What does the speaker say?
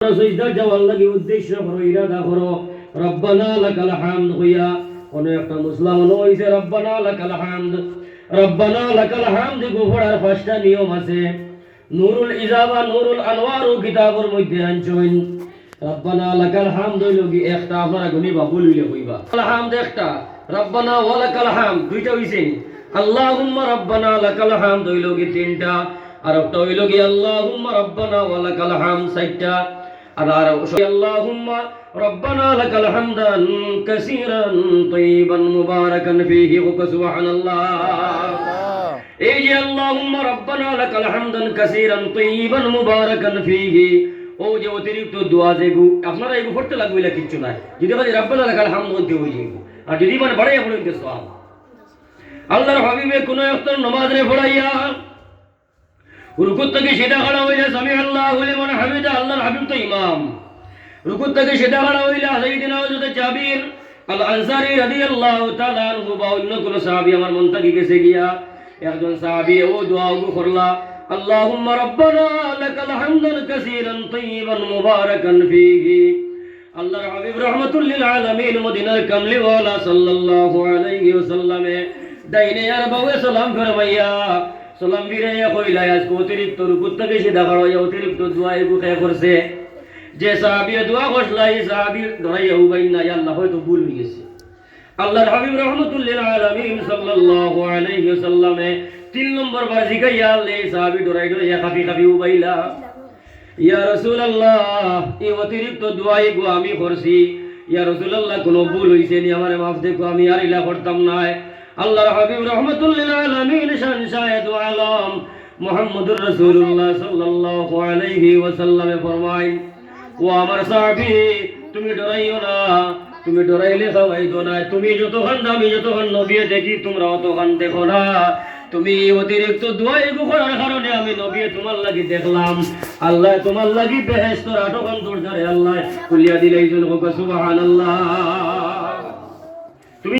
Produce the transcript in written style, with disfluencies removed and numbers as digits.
সিজদা যাওয়ার লাগি উদ্দেশ্য করো, ইরাদা করো, রব্বানা লাকাল হামদ হইয়া কোন একটা মুসলমান হইছে রব্বানা লাকাল হামদ। রব্বানা লাকাল হামদ গোপড়ার পাঁচটা নিয়ম আছে। নুরুল ইজাবা নুরুল আনওয়ার কিতাবের মধ্যে আনছেন। রব্বানা লাকাল হামদ হইল কি একটা, আপনারা গুনিবা বলিলে কইবা আল হামদ একটা, রব্বানা ওয়া লাকাল হামদ দুইটা হইছে। আল্লাহুম্মা রব্বানা লাকাল হামদ হইল কি তিনটা, আর একটা হইল কি আল্লাহুম্মা রব্বানা ওয়া লাকাল হামদ চারটা। আর আল্লাহুম্মা রব্বানা লাকাল হামদান কাসীরান তাইয়িবান মুবারাকান ফীহি ওয়া সুবহানাল্লাহ। এই যে আল্লাহুম্মা রব্বানা লাকাল হামদান কাসীরান তাইয়িবান মুবারাকান ফীহি, ও যে অতিরিক্ত দোয়া যেগু আপনারা এগু পড়তে লাগবে না, কিচ্ছু নাই। যদি বলি রব্বানা লাকাল হামদ বলতে হই যাইব, আর যদি মানে বাড়াইয়া পড়তে সওয়াব। আল্লাহর হাবিবে কোন একটা নামাজ রে পড়াইয়া রুকুত থেকে সিধা খাড়া হইলে সামি আল্লাহু লিমান হামিদা, আল্লাহর হাবিব তো ইমাম। রুকুত থেকে সিধা খাড়া হইলে সাইয়েদিনা হযরত জাবির আল আনসারী রাদিয়াল্লাহু তাআলা আনহু বা অন্য কোন সাহাবী আমার মন থেকে গেছে গিয়া, একজন সাহাবী ও দোয়া করলা, আল্লাহুম্মা রব্বানা লাকাল হামদান কাসীরান তাইয়িবান মুবারাকান ফীহি। আল্লাহর হাবিব রাহমাতুল লিল আলামিন মদিনার কামলিওয়ালা সাল্লাল্লাহু আলাইহি ওয়াসাল্লামে ডাইনে আর বামে সালাম ফরমাইয়া সালাম ফিরাইয়া কইলা, আজকে অতিরিক্ত রুকুত থেকে সিধা খাড়া হইয়া অতিরিক্ত দোয়া এগু খেয়ে করছে। যে সাহাবী দোয়া করলা এই সাহাবী ধরাইয়া উবাই না, আল্লাহ হয়তো ভুল হয়ে গেছে। আল্লাহর হাবিব রাহমাতুল লিল আলামিন সাল্লাল্লাহু আলাইহি ওয়াসাল্লামে 3 নম্বর বার জিগাইয়া আল্লাহ এই সাহাবী ধরাইয়া খাফি খাফি উবাইলা, ইয়া রাসূলুল্লাহ এই অতিরিক্ত দোয়া এগু আমি করছি, ইয়া রাসূলুল্লাহ কোনো ভুল হইছে নি, আমারে মাফ দেখো, আমি আর ইলা করতাম না। আল্লাহর হাবিব রাহমাতুল লিল আলামিন শান শাহেদ আলম মুহাম্মদুর রাসূলুল্লাহ সাল্লাল্লাহু আলাইহি ওয়াসাল্লামে ফরমায়, ও আমার সাহাবী তুমি ডরাইও না, তুমি ডরাইলে খাওয়াইতো না। তুমি যতক্ষণ আমি যতক্ষণ নবী দেখি তোমরা অতক্ষণ দেখো না। তুমি অতিরিক্ত দোয়া এগু করার কারণে আমি নবী তোমার লাগি দেখলাম, আল্লাহ তোমার লাগি বেহেশতের 8 দরজারে আল্লাহ খুলিয়া দিলে, এই জন্য সুবহানাল্লাহ।